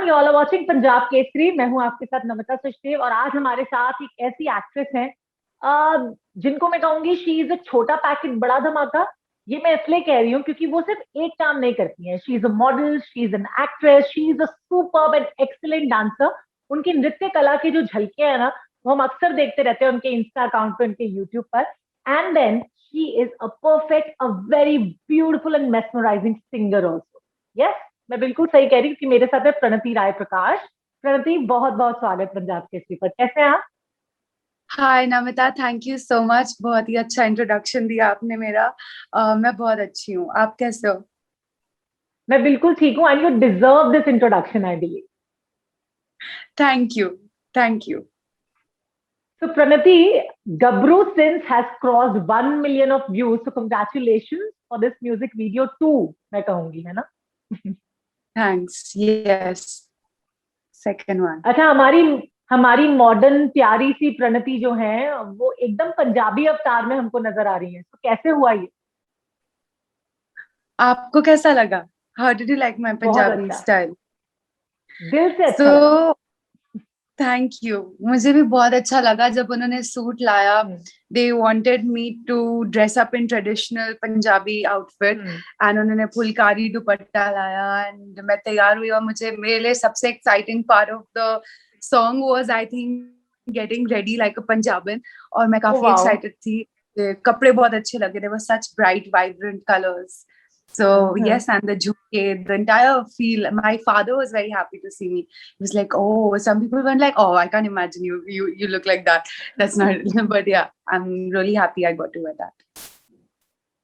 You all are watching Punjab Kesari. मैं हूं आपके साथ नमिता सचदेव और आज हमारे साथ एक ऐसी एक्ट्रेस हैं जिनको मैं कहूंगी शी इज अ छोटा पैकेट बड़ा धमाका। ये मैं इसलिए कह रही हूँ क्योंकि वो सिर्फ एक काम नहीं करती हैं। She is a model, she is an actress, she is a superb and excellent dancer. उनकी नृत्य कला की जो झलकियां है ना, वो हम अक्सर देखते रहते हैं उनके इंस्टा अकाउंट पे, उनके यूट्यूब पर। And then she is a perfect, a very beautiful and mesmerizing singer also. Yes, मैं बिल्कुल सही कह रही हूँ कि मेरे साथ है प्रणति राय प्रकाश। प्रणति, बहुत बहुत स्वागत पंजाब केसरी पर। कैसे हैं आप? Hi Namita, thank you so much. बहुत ही अच्छा इंट्रोडक्शन दिया आपने मेरा। मैं बहुत अच्छी हूँ। आप कैसे हो? मैं बिल्कुल ठीक हूँ and you deserve this introduction I believe. Thank you. Thank you. So Pranati, Gabru Sins has crossed 1 million of views. So congratulations for this music video too, मैं कहूंगी, है ना? थैंक्स। Yes, second one. अच्छा, हमारी हमारी modern प्यारी सी प्रणति जो है वो एकदम पंजाबी अवतार में हमको नजर आ रही है। तो कैसे हुआ ये? आपको कैसा लगा? How did you like my बहुत पंजाबी अच्छा, स्टाइल? दिल से सो अच्छा लगा। Thank you. मुझे भी बहुत अच्छा लगा जब उन्होंने सूट लाया। Hmm. They wanted me to dress up in traditional Punjabi outfit hmm. And उन्होंने फुलकारी दुपट्टा लाया एंड मैं तैयार हुई। और मुझे, मेरे लिए सबसे exciting part of the song was I think getting ready like a Punjaban. और मैं ओ काफी वाओ। एक्साइटेड थी। कपड़े बहुत अच्छे लगे, दे वर सच ब्राइट वाइब्रेंट कलर्स. So हाँ। yes, and the jhuke, the entire feel. My father was very happy to see me. He was like, "Oh," some people went like, "Oh, I can't imagine you look like that." That's not. But yeah, I'm really happy I got to wear that.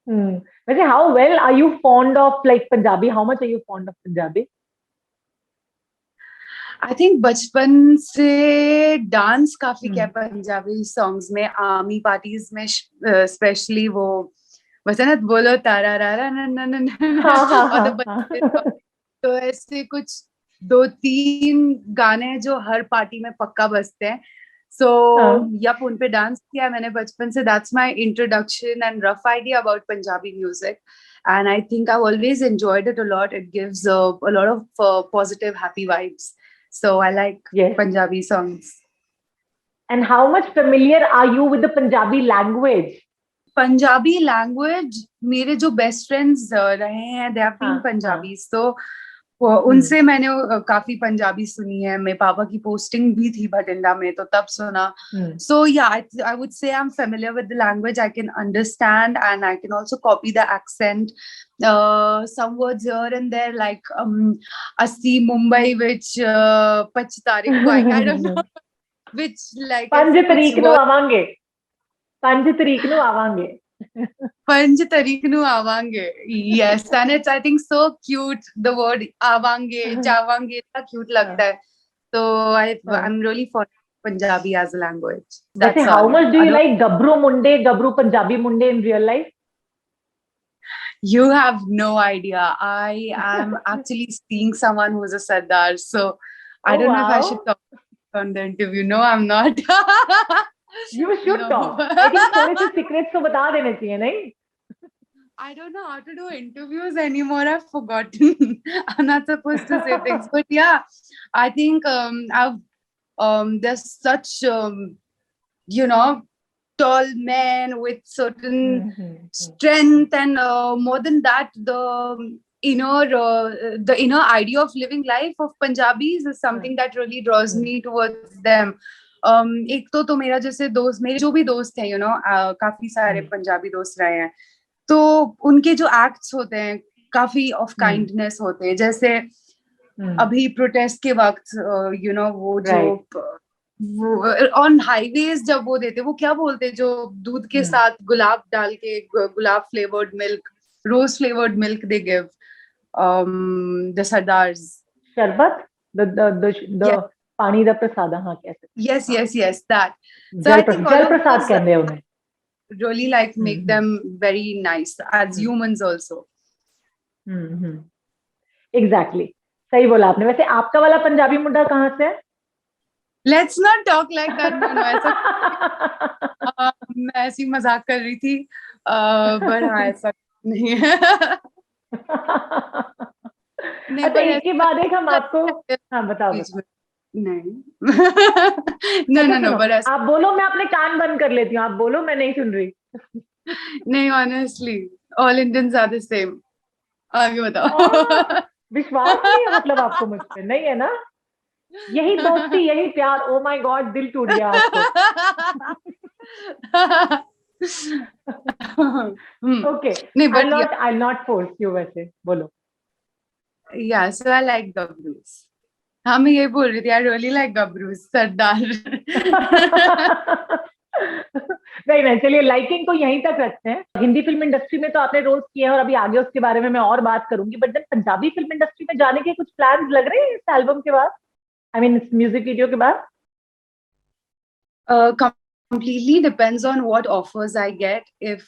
Hmm. वैसे how well are you fond of like Punjabi? How much are you fond of Punjabi? I think बचपन से dance काफी किया hmm. Punjabi songs में, army parties में specially. वो वैसे ना, बोलो तारा रा रा ना ना ना ना, हाँ हाँ और हाँ तो बच्चे हाँ। तो ऐसे कुछ दो तीन गाने जो हर पार्टी में पक्का बजते हैं। सो हाँ। यप, उन पे डांस किया मैंने बचपन से. That's my introduction and rough idea about Punjabi music. And I think I always enjoyed it a lot. It gives a lot of positive happy vibes. So I like Yes. Punjabi songs. And how much familiar are you with the Punjabi language? Punjabi language, मेरे जो best friends रहे हैं, they have been हाँ हाँ। Punjabis. तो हम्म। उनसे मैंने काफी पंजाबी सुनी है. मेरे पापा की पोस्टिंग भी थी भटिंडा में, तो तब सुना. हम्म। So yeah, I would say I'm familiar with the language. I can understand and I can also copy the accent. Some words here and there, like Assi Mumbai, which 25 तारीख को आएंगे. I don't know which, like पंज ऐसे कुछ तरीक नु words. आवांगे, 5 तरीक नु आवांगे। 5 तारीख नु आवांगे. Yes, and it's I think so cute. The word आवांगे, जावांगे, इतना cute लगता हाँ है. So हाँ। I'm really fond of Punjabi as a language. वैसे That's how all. Much do you Other, like Gabru Munde, Gabru Punjabi Munde in real life? you have no idea. I am actually seeing someone who's a Sardar. So I oh don't know if I wow, should talk on the interview. No, I'm not. You should No. Talk. I think थोड़े से secrets तो बता देने चाहिए, नहीं? I don't know how to do interviews anymore. I've forgotten. I'm not supposed to say things. But yeah, I think there's such you know tall men with certain hmm. strength, and more than that, the inner idea of living life of Punjabis is हाँ। something that really draws hmm. me towards them. एक तो मेरा जैसे दोस्त, मेरे जो भी दोस्त हैं, काफी सारे हम्म। पंजाबी दोस्त रहे हैं. तो उनके जो एक्ट्स होते हैं काफी ऑफ हम्म। काइंडनेस होते हैं. जैसे हम्म। अभी प्रोटेस्ट के वक्त वो जो राइट। ऑन हाईवेज जब वो देते, वो क्या बोलते हैं, जो दूध के हम्म। साथ गुलाब डाल के, गुलाब flavoured milk, rose flavoured milk they give the Sardars. Sharbat, the pani दा प्रसाद, हाँ कह सकते Yes, yes, yes, that. हैं। So I think all जल of प्रसाद those कहते हैं उन्हें। really like make हम्म। them very nice as हम्म। humans also. हम्म। एग्जैक्टली, सही बोला आपने। वैसे आपका वाला पंजाबी मुंडा कहाँ से है? Let's not talk like that. No, no, ऐसा मैं ऐसी मजाक कर रही थी. पर हाँ, ऐसा नहीं है. नहीं, अच्छा, पर एक के बाद एक हम आपको हाँ बताओ बीच बताओ। में नहीं। नो अच्छा नो नो, सुनो, बट आप बोलो, मैं अपने कान बंद कर लेती हूँ, आप बोलो, मैं नहीं सुन रही। नहीं, honestly all Indians are the same. आगे आ, बताओ। विश्वास नहीं है मतलब आपको मुझ पे, नहीं है ना? यही दोस्ती, यही प्यार, ओ माय गॉड, दिल टूट गया आज तो। ओके, नहीं but I not force you, वैसे बोलो। या सो आई लाइक गबरूज। हाँ, मैं ये बोल रही थी, आई रियली लाइक गबरूज सरदार। नहीं नहीं, चलिए लाइकिंग को यहीं तक रखते हैं। हिंदी फिल्म इंडस्ट्री में तो आपने रोल्स किए हैं और अभी आगे उसके बारे में मैं और बात करूंगी, but then Punjabi film industry में जाने के कुछ प्लान्स लग रहे हैं इस एल्बम के बाद, आई मीन इस म्यूजिक वीडियो के बाद? Completely depends on what offers I get. If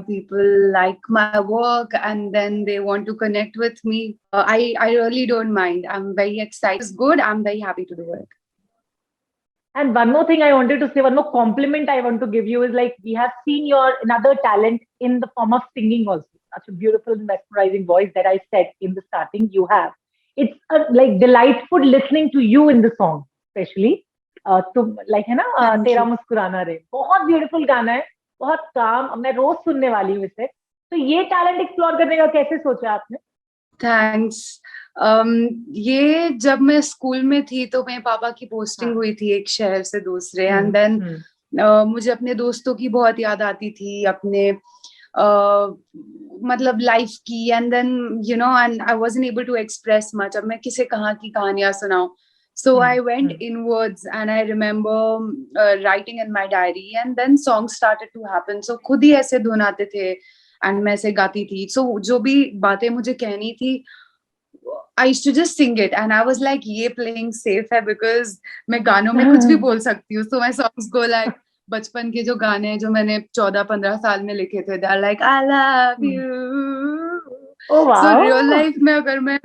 people like my work and then they want to connect with me, I really don't mind. I'm very excited. It's good. I'm very happy to do it. And one more thing I wanted to say, one more compliment I want to give you is like we have seen your another talent in the form of singing also. Such a beautiful, mesmerizing voice that I said in the starting you have. It's like delightful listening to you in the song, especially. तुम like है ना Thank तेरा you. मुस्कुराना रे, बहुत beautiful गाना है, बहुत काम, अब मैं रोज सुनने वाली हूँ इसे। तो ये टैलेंट एक्सप्लोर करने का कैसे सोचा आपने? थैंक्स। ये जब मैं स्कूल में थी तो मेरे पापा की पोस्टिंग हाँ। हुई थी एक शहर से दूसरे, एंड देन मुझे अपने दोस्तों की बहुत याद आती थी, अपने मतलब लाइफ की, and then you know and I wasn't able to express much. अब मैं किसे कहाँ की कहानियां सुनाऊं? So I went inwards and I remember writing in my diary, and then songs started to happen. So खुद ही ऐसे धुन आते थे and मैं ऐसे गाती थी. So जो भी बातें मुझे कहनी थी, I used to just sing it and I was like ये playing safe है because मैं गानों में कुछ भी बोल सकती हूँ. So my songs go like बचपन के जो गाने हैं जो मैंने 14-15 साल में लिखे थे, they're like I love you. Oh So wow. real life में अगर मैं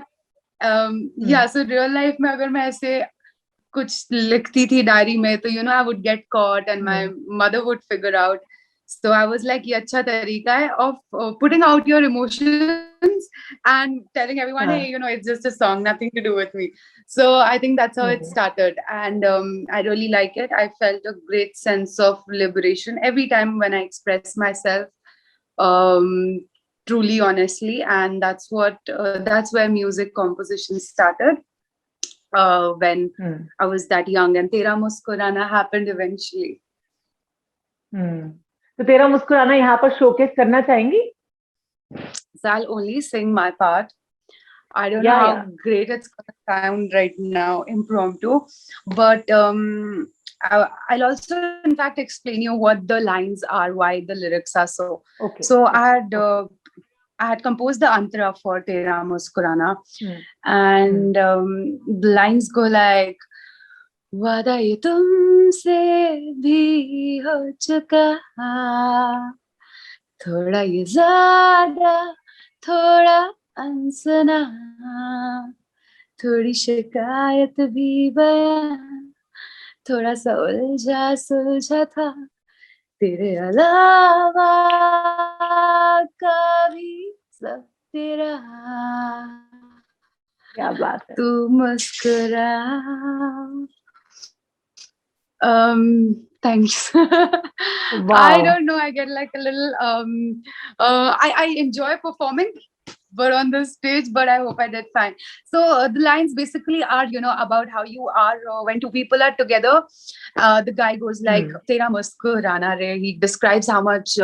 so real life में अगर मैं ऐसे कुछ लिखती थी डायरी में, तो I would get caught and my mother would figure out. So I was like, ये अच्छा तरीका है of putting out your emotions and telling everyone, hey, it's just a song, nothing to do with me. So I think that's how it started, and I really like it. I felt a great sense of liberation every time when I express myself, truly, honestly, and that's where music composition started. When I was that young, and Tera Muskurana happened eventually. तो तेरा मुस्कुराना यहाँ पर showcase करना चाहेंगी? So I'll only sing my part. I don't know how great it's going to sound right now, impromptu, but I'll also, in fact, explain you what the lines are, why the lyrics are so. Okay. So I had composed the antara for Tera Muskurana, and the lines go like, वादा ये तुमसे भी हो चुका, थोड़ा ये ज्यादा, थोड़ा अनसना, थोड़ी शिकायत भी बयां, थोड़ा सा उलझा सुलझा था, तेरे अलावा का भी सब तेरा, क्या बात है। तू मुस्कुरा. Thanks. Wow. I don't know, I get like a little I enjoy performing but on the stage, but I hope I did fine. So the lines basically are about how you are when two people are together. The guy goes like tera muskurana re. He describes how much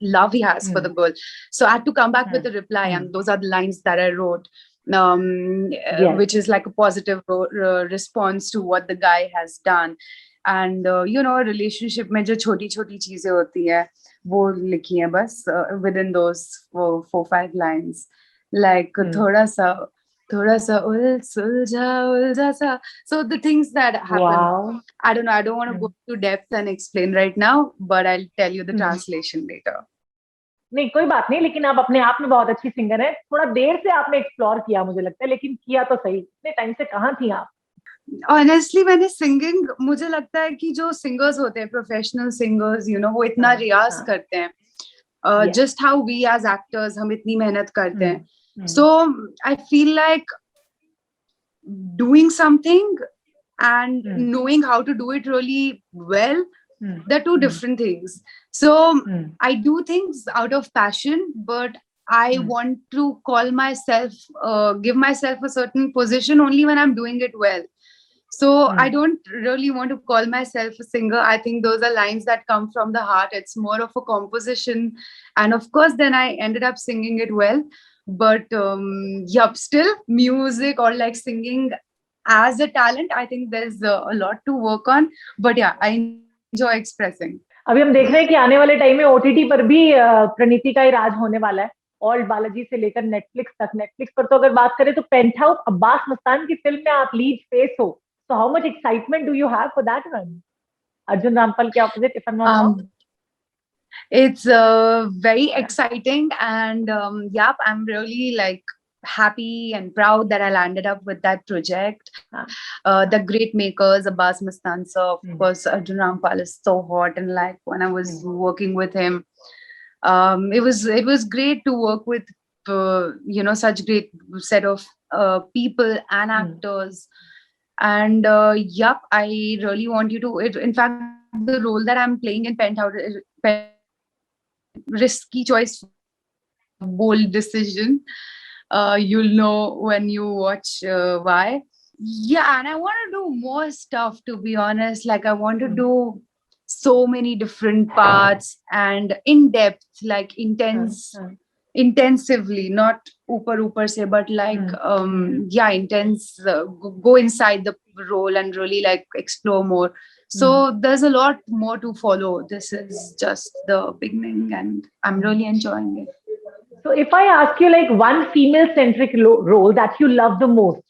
love he has for the girl. So I had to come back with a reply, and those are the lines that I wrote, which is like a positive response to what the guy has done. And relationship में जो छोटी छोटी चीजें होती है वो लिखी है बस within those 4-5 lines, like थोड़ा सा उलझा सा. So the things that happen, I don't know, I don't want to go to depth and explain right now, but I'll tell you the translation later. नहीं कोई बात नहीं, लेकिन आप अपने आप में बहुत अच्छी सिंगर है। थोड़ा देर से आपने एक्सप्लोर किया मुझे लगता है, लेकिन किया तो सही। इतने टाइम से कहाँ थी आप? Honestly, मैंने सिंगिंग, मुझे लगता है कि जो सिंगर्स होते हैं, प्रोफेशनल सिंगर्स, वो इतना रियाज करते हैं, just how we as actors हम इतनी मेहनत करते हैं. So I feel like doing something and knowing how to do it really well, they're two different things. So I do things out of passion, but I want to call myself, give myself a certain position only when I'm doing it well. So I don't really want to call myself a singer. I think those are lines that come from the heart. It's more of a composition. And of course, then I ended up singing it well. But yup, still music or like singing as a talent, I think there's a lot to work on. But yeah, I enjoy expressing. अभी हम देख रहे हैं कि आने वाले time में OTT पर भी प्रणीति का ही राज होने वाला है, ऑल बालाजी से लेकर नेटफ्लिक्स तक. नेटफ्लिक्स पर तो अगर बात करें तो पेंट हाउस, अब्बास मस्तान की फिल्म में आप लीड फेस हो. So how much excitement do you have for that one? Arjun Rampal के opposite, if I am not wrong. It's very exciting, and yep, I'm really like happy and proud that I landed up with that project. The great makers, Abbas Mastan sir, of course, Arjun Rampal is so hot, and like when I was working with him, it was great to work with such great set of people and actors. And yup, I really want you to. In fact, the role that I'm playing in Penthouse is risky choice, bold decision. You'll know when you watch why. Yeah, and I want to do more stuff, to be honest. Like I want to do so many different parts and in depth, like intensively, not upar se, but like intense, go inside the role and really like explore more. So there's a lot more to follow. This is just the beginning, and I'm really enjoying it. So if I ask you like one female centric role that you love the most,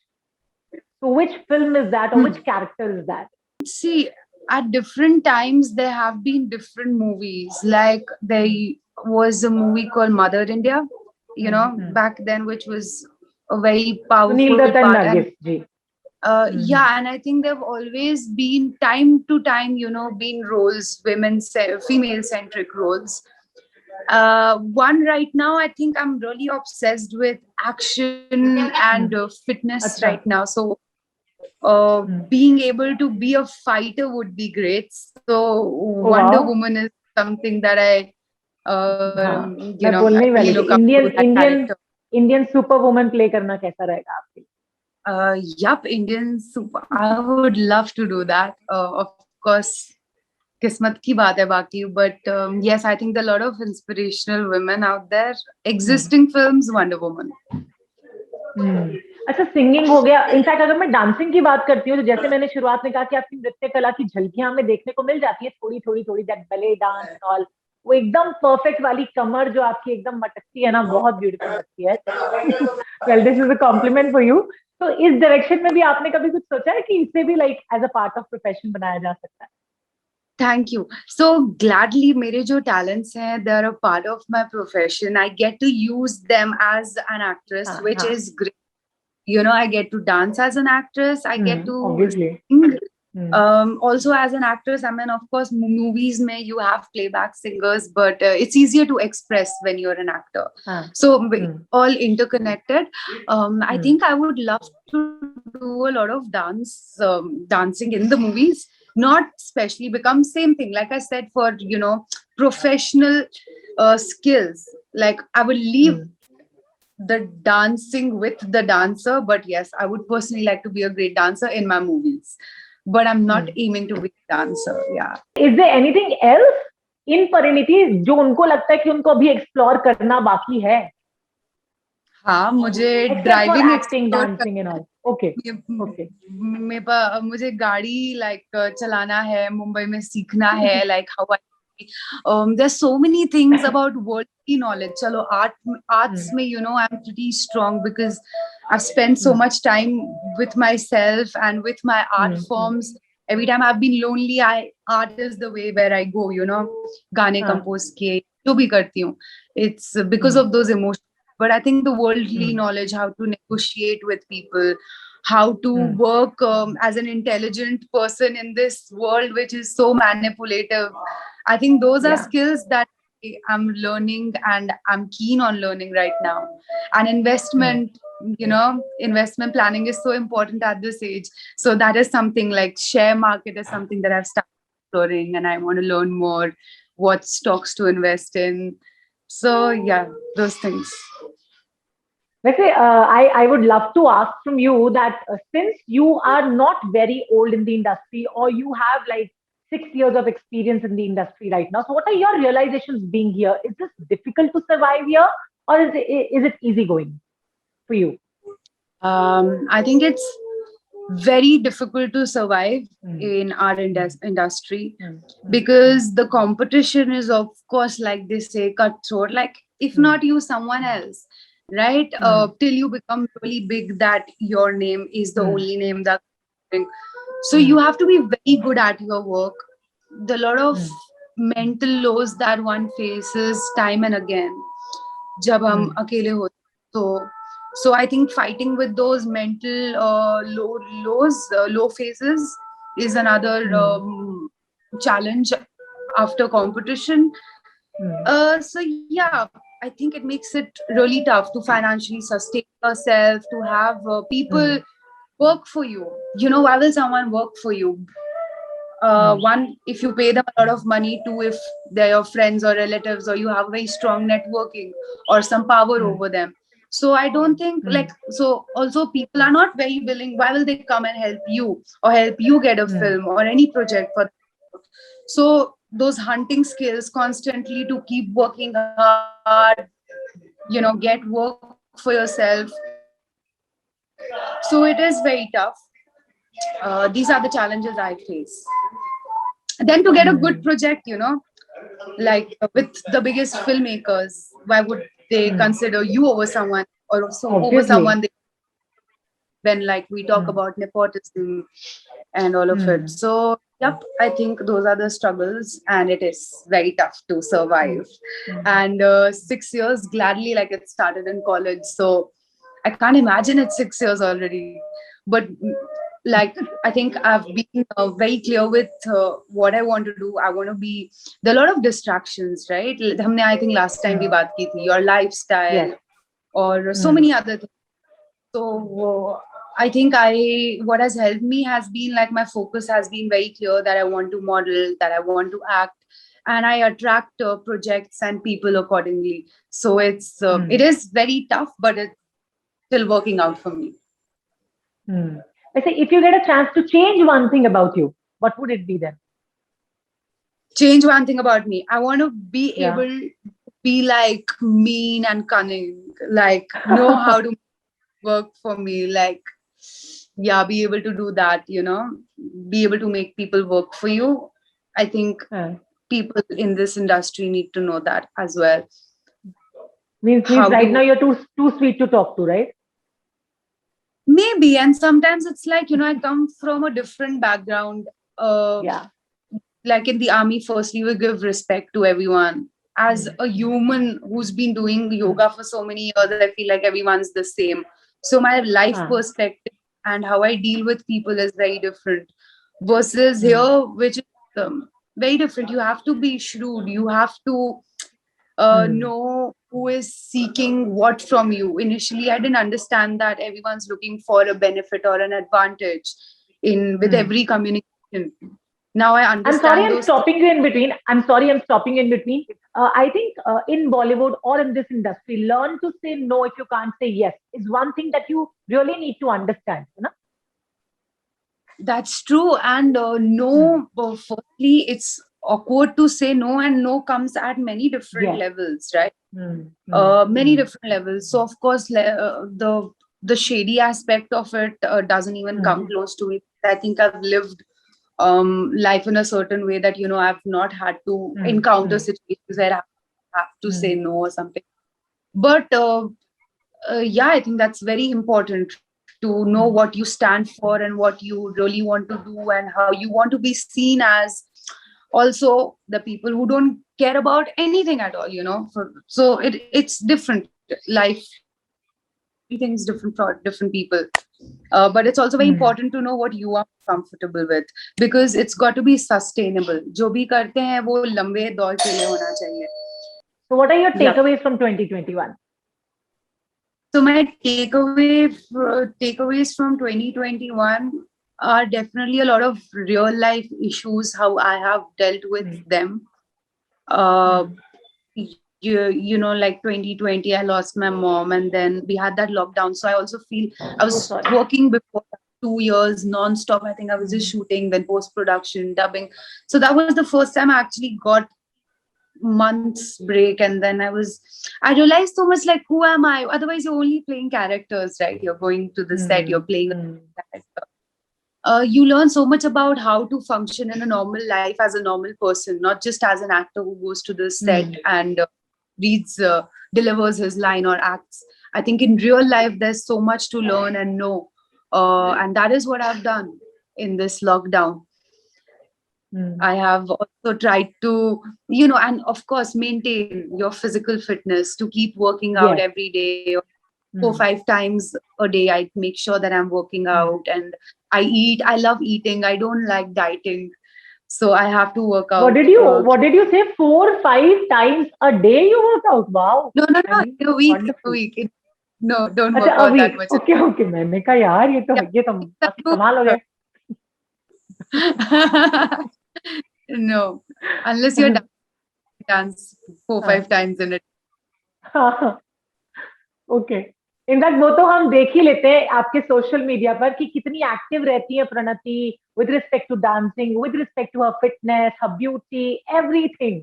so which film is that, or which character is that? See, at different times there have been different movies. Like there was a movie called Mother India, back then, which was a very powerful part. Yeah, and I think there've always been time to time, been roles, female centric roles. One right now, I think I'm really obsessed with action and fitness right now. So being able to be a fighter would be great. So Wonder Woman is something that I Indian superwoman play करना कैसा रहेगा आपके? Yup, Indian super. I would love to do that. Of course, kismat ki baat hai baki. But yes, I think there are a lot of inspirational women out there. Existing films, Wonder Woman. अच्छा, singing हो गया. In fact अगर मैं dancing की बात करती हूँ, तो जैसे मैंने शुरुआत में कहा कि आपकी नृत्य कला की झलकियां हमें देखने को मिल जाती है थोड़ी थोड़ी, दैट बैले डांस ऑल, वो एकदम परफेक्ट वाली कमर जो आपकी एकदम मटकती है ना, बहुत ब्यूटीफुल लगती है. Well, this is a compliment for you. तो इस डायरेक्शन में भी आपने कभी कुछ सोचा है कि इसे भी like as a part of profession बनाया जा सकता है? Thank you. So gladly, मेरे जो talents हैं, they're a part of my profession. I get to use them as an actress, which is great. I get to dance as an actress. I get to sing. Also as an actress, I mean, of course, movies mein you have playback singers, but it's easier to express when you're an actor. So all interconnected. I think I would love to do a lot of dancing in the movies, not especially become same thing. Like I said, for, professional skills, like I would leave the dancing with the dancer, but yes, I would personally like to be a great dancer in my movies. But I'm not aiming to be a dancer. Yeah. Is there anything else in Pariniti जो उनको लगता है कि उनको अभी explore करना बाकी है? हाँ, मुझे driving, acting, dancing and all. Okay. मुझे गाड़ी लाइक चलाना है, मुंबई में सीखना है, like how there's so many things about worldly knowledge. Chalo, arts mein, I'm pretty strong because I've spent so much time with myself and with my art forms. Every time I've been lonely, art is the way where I go, gaane compose kiye, jo bhi karti hu. It's because of those emotions. But I think the worldly knowledge, how to negotiate with people, how to work as an intelligent person in this world which is so manipulative. I think those are skills that I'm learning and I'm keen on learning right now. And investment, investment planning is so important at this age. So that is something like share market is something that I've started exploring, and I want to learn more what stocks to invest in. So yeah, those things. वैसे I would love to ask from you that since you are not very old in the industry, or you have like 6 years of experience in the industry right now, so what are your realizations being here? Is this difficult to survive here, or is it easy going for you? I think it's very difficult to survive Mm. in our industry Mm. because the competition is, of course, like they say, cutthroat. Like, if Mm. not you, someone else, right? Mm. Till you become really big, that your name is the Mm. only name that. So Mm. you have to be very good at your work. The lot of Mm. mental lows that one faces time and again. जब हम Mm. अकेले होते, so I think fighting with those mental low phases is another Mm. challenge after competition. Mm. So yeah, I think it makes it really tough to financially sustain yourself, to have people Mm. work for you. Why will someone work for you? Mm. One, if you pay them a lot of money. Two, if they're your friends or relatives, or you have very strong networking or some power Mm. over them. So I don't think, Mm. like, so also people are not very willing. Why will they come and help you or help you get a Mm. film or any project for? So those hunting skills constantly to keep working hard, get work for yourself. So it is very tough. These are the challenges I face. Then to get a good project, Mm. like with the biggest filmmakers, why would they consider Mm. you over someone, or so over someone Obviously. when, like, we talk Mm. about nepotism and all of it. Mm. So yep, I think those are the struggles, and it is very tough to Mm. survive. Mm. And 6 years gladly, like, it started in college, so I can't imagine it's 6 years already. But like, I think I've been very clear with what I want to do. I want to be, there are a lot of distractions, right? हमने, I think, last time भी Mm. बात की थी, your lifestyle Yes. or so Mm. many other things. So I think what has helped me has been, like, my focus has been very clear, that I want to model, that I want to act, and I attract projects and people accordingly. So it Mm. is very tough, but it's still working out for me. Mm. I say, if you get a chance to change one thing about you, what would it be then? Change one thing about me. I want to be Yeah. able to be like mean and cunning, like know how to work for me, like, yeah, be able to do that, be able to make people work for you. I think Uh, people in this industry need to know that as well. means How right now to, you're too sweet to talk to, right? maybe, and sometimes it's like, I come from a different background. uh Yeah. like in the army, firstly, we give respect to everyone. As Mm. a human who's been doing yoga for so many years, I feel like everyone's the same. So my life Ah. perspective and how I deal with people is very different, versus Mm. here, which is very different. You have to be shrewd. You have to Mm. know who is seeking what from you. Initially, I didn't understand that everyone's looking for a benefit or an advantage in with Mm. every communication. Now I I'm sorry, understand I'm those things. stopping you in between. I'm sorry, I'm stopping you in between. I think in Bollywood or in this industry, learn to say no if you can't say yes is one thing that you really need to understand. You know? That's true. And Mm. no, firstly, it's awkward to say no, and no comes at many different Yes. levels, right? Mm. Mm. Many Mm. different levels. So of course, the shady aspect of it doesn't even Mm. come close to it. I think I've lived life in a certain way that I've not had to Mm. encounter Mm. situations where I have to say Mm. no or something. But yeah, I think that's very important to know what you stand for and what you really want to do and how you want to be seen as. Also, the people who don't care about anything at all, so it's different. Life, everything's different for different people. But it's also very Mm. important to know what you are comfortable with, because it's got to be sustainable. जो भी करते हैं वो लंबे दौर के लिए होना चाहिए. So, what are your Yep. takeaways from 2021? So my takeaways from 2021 are definitely a lot of real life issues, how I have dealt with them. Uh, you know, like 2020, I lost my mom, and then we had that lockdown. So I also feel I So was sorry. working before 2 years non-stop. I think I was just shooting, then post-production, dubbing. So that was the first time I actually got months break, and then I realized so much, like, who am I? Otherwise you're only playing characters, right? You're going to the set, you're playing a character. You learn so much about how to function in a normal life as a normal person, not just as an actor who goes to the set and reads delivers his line or acts. I think in real life there's so much to learn and know, and that is what I've done in this lockdown. I have also tried to, and of course, maintain your physical fitness, to keep working out Yes. every day, 4 5 times a day. I make sure that I'm working out, and I love eating. I don't like dieting. So I have to work What out. did you say? 4 5 times a day you work out? Wow. No, no, I no, mean, in a week, in a wonderful. week. No, don't अच्छा, work a out that week. much. Okay, okay. मैंने कहा यार ये तो Yeah, मस्त कमाल हो गया. no, unless you're dance 4 5 times in a हाँ, ओके. इनफैक्ट वो तो हम देख ही लेते हैं आपके सोशल मीडिया पर कि कितनी एक्टिव रहती है Pranati with respect to dancing, with respect to her fitness, her beauty, everything.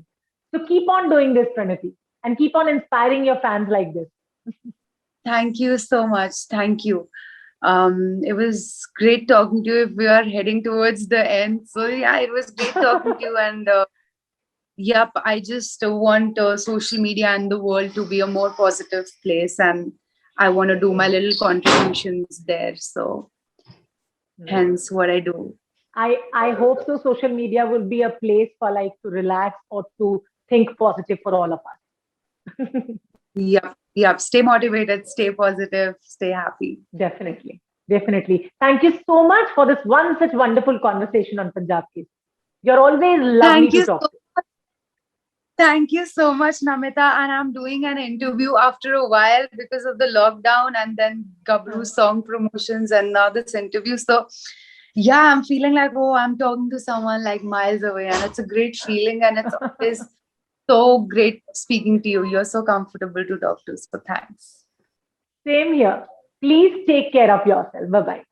So keep on doing this, Pranati, and keep on inspiring your fans like this. Thank you so much. Thank you. It was great talking to you. We are heading towards the end. So yeah, it was great talking to you. And yep, I just want social media and the world to be a more positive place. And I want to do my little contributions there. So hence what I do. I hope so. Social media will be a place for like to relax or to think positive for all of us. Yep. Yep. Stay motivated, stay positive, stay happy. Definitely. Definitely. Thank you so much for this one such wonderful conversation on Punjab Kids. You're always lovely Thank to you talk so to. Thank you so much, Namita. And I'm doing an interview after a while because of the lockdown and then Gabru song promotions and now this interview. So, yeah, I'm feeling like, oh, I'm talking to someone like miles away. And it's a great feeling. And it's always so great speaking to you. You're so comfortable to talk to. So, thanks. Same here. Please take care of yourself. Bye bye.